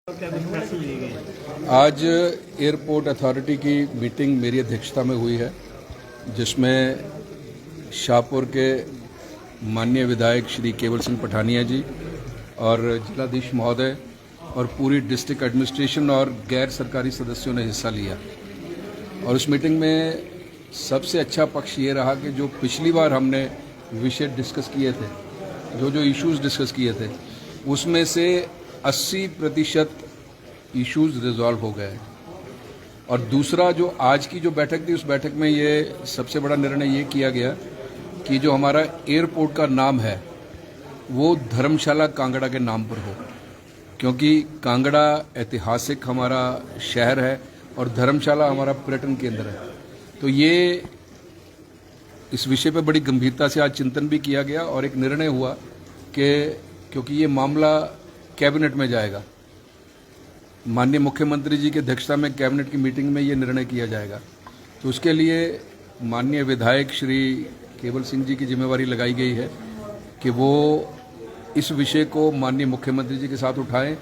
आज airport authority की meeting मेरी अध्यक्षता में हुई है, जिसमें शाहपुर के माननीय विधायक श्री केवल सिंह पठानिया जी और जिलाधीश महोदय और पूरी डिस्ट्रिक्ट एडमिनिस्ट्रेशन और गैर सरकारी सदस्यों ने हिस्सा लिया। और उस मीटिंग में सबसे अच्छा पक्ष ये रहा कि जो पिछली बार हमने विषय डिस्कस किए थे, जो इश्यूज डिस्कस किए थे, उसमें से 80% इश्यूज रिजॉल्व हो गए। और दूसरा, जो आज की जो बैठक थी, उस बैठक में ये सबसे बड़ा निर्णय ये किया गया कि जो हमारा एयरपोर्ट का नाम है वो धर्मशाला कांगड़ा के नाम पर हो, क्योंकि कांगड़ा ऐतिहासिक हमारा शहर है और धर्मशाला हमारा पर्यटन केंद्र है। तो ये इस विषय पर बड़ी गंभीरता से आज चिंतन भी किया गया और एक निर्णय हुआ कि क्योंकि ये मामला कैबिनेट में जाएगा, माननीय मुख्यमंत्री जी की अध्यक्षता में कैबिनेट की मीटिंग में ये निर्णय किया जाएगा, तो उसके लिए माननीय विधायक श्री केवल सिंह जी की जिम्मेवारी लगाई गई है कि वो इस विषय को माननीय मुख्यमंत्री जी के साथ उठाएं।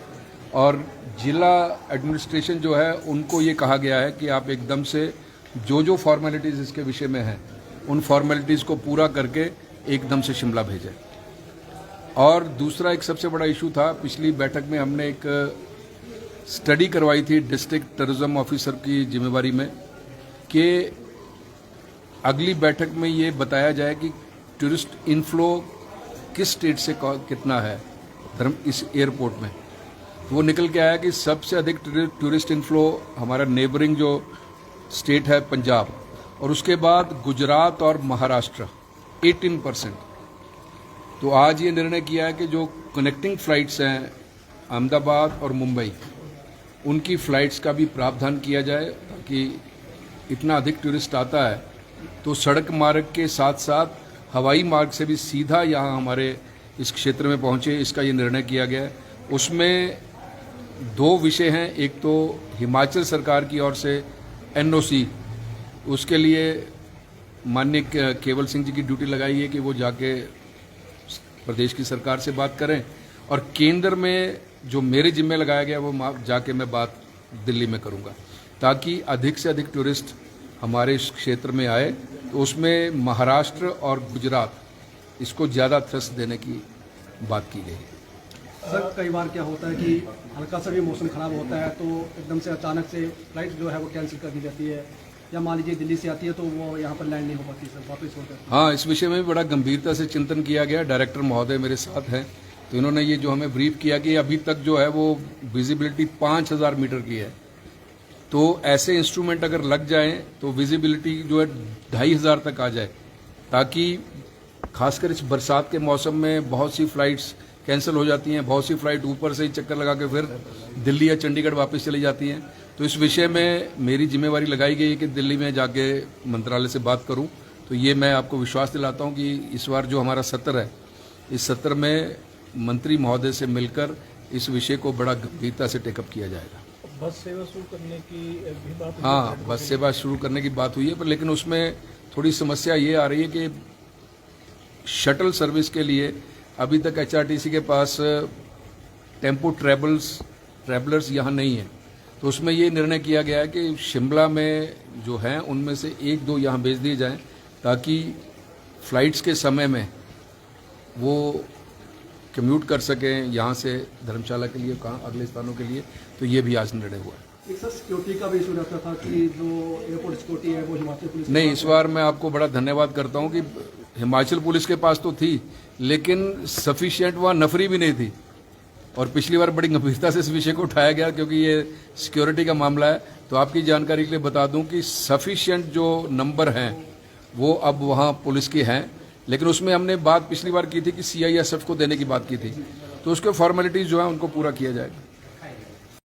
और जिला एडमिनिस्ट्रेशन जो है, उनको ये कहा गया है कि आप एकदम से जो फॉर्मेलिटीज़ इसके विषय में हैं, उन फॉर्मेलिटीज़ को पूरा करके एकदम से शिमला भेजें। और दूसरा एक सबसे बड़ा इशू था, पिछली बैठक में हमने एक स्टडी करवाई थी डिस्ट्रिक्ट टूरिज्म ऑफिसर की जिम्मेवारी में कि अगली बैठक में ये बताया जाए कि टूरिस्ट इनफ्लो किस स्टेट से कितना है इस एयरपोर्ट में। तो वो निकल के आया कि सबसे अधिक टूरिस्ट इनफ्लो हमारा नेबरिंग जो स्टेट है पंजाब, और उसके बाद गुजरात और महाराष्ट्र 18%। तो आज ये निर्णय किया है कि जो कनेक्टिंग फ्लाइट्स हैं अहमदाबाद और मुंबई, उनकी फ़्लाइट्स का भी प्रावधान किया जाए, ताकि इतना अधिक टूरिस्ट आता है तो सड़क मार्ग के साथ साथ हवाई मार्ग से भी सीधा यहाँ हमारे इस क्षेत्र में पहुँचे। इसका ये निर्णय किया गया है। उसमें 2 विषय हैं, एक तो हिमाचल सरकार की ओर से NOC, उसके लिए माननीय केवल सिंह जी की ड्यूटी लगाई है कि वो जाके प्रदेश की सरकार से बात करें, और केंद्र में जो मेरे जिम्मे लगाया गया वो जाके मैं बात दिल्ली में करूंगा, ताकि अधिक से अधिक टूरिस्ट हमारे इस क्षेत्र में आए। तो उसमें महाराष्ट्र और गुजरात, इसको ज़्यादा थ्रस्ट देने की बात की गई। सर, कई बार क्या होता है कि हल्का सा भी मौसम खराब होता है तो एकदम से अचानक से फ्लाइट जो है वो कैंसिल कर दी जाती है, या मान लीजिए दिल्ली से आती है तो वो यहाँ पर लैंड नहीं हो पाती, सर वापस होकर। हाँ, इस विषय में भी बड़ा गंभीरता से चिंतन किया गया। डायरेक्टर महोदय मेरे साथ हैं, तो इन्होंने ये जो हमें ब्रीफ किया कि अभी तक जो है वो विजिबिलिटी 5000 मीटर की है। तो ऐसे इंस्ट्रूमेंट अगर लग जाएं तो विजिबिलिटी जो है 2500 तक आ जाए, ताकि खासकर इस बरसात के मौसम में बहुत सी फ्लाइट्स कैंसिल हो जाती हैं, बहुत सी फ्लाइट ऊपर से ही चक्कर लगा के फिर दिल्ली या चंडीगढ़ वापस चली जाती हैं। तो इस विषय में मेरी जिम्मेवारी लगाई गई है कि दिल्ली में जाके मंत्रालय से बात करूं। तो ये मैं आपको विश्वास दिलाता हूं कि इस बार जो हमारा सत्र है, इस सत्र में मंत्री महोदय से मिलकर इस विषय को बड़ा गंभीरता से टेकअप किया जाएगा। बस सेवा शुरू करने की भी बात? हाँ, बस सेवा शुरू करने की बात हुई है, पर लेकिन उसमें थोड़ी समस्या ये आ रही है कि शटल सर्विस के लिए अभी तक HRTC के पास टेम्पो ट्रैवलर्स यहाँ नहीं है। तो उसमें ये निर्णय किया गया है कि शिमला में जो हैं उनमें से 1-2 यहाँ भेज दिए जाएं, ताकि फ्लाइट्स के समय में वो कम्यूट कर सकें यहाँ से धर्मशाला के लिए, कहाँ अगले स्थानों के लिए। तो ये भी आज निर्णय हुआ है। एक सर, सिक्योरिटी का भी इशू रहता था कि जो एयरपोर्ट सिक्योरिटी है वो हिमाचल पुलिस नहीं, इस बार मैं आपको बड़ा धन्यवाद करता हूँ कि हिमाचल पुलिस के पास तो थी, लेकिन सफिशिएंट वहाँ नफरी भी नहीं थी। और पिछली बार बड़ी गंभीरता से इस विषय को उठाया गया, क्योंकि ये सिक्योरिटी का मामला है। तो आपकी जानकारी के लिए बता दूं कि सफिशिएंट जो नंबर हैं वो अब वहाँ पुलिस के हैं, लेकिन उसमें हमने बात पिछली बार की थी कि CISF को देने की बात की थी। तो उसके फॉर्मेलिटीज जो है उनको पूरा किया जाएगा।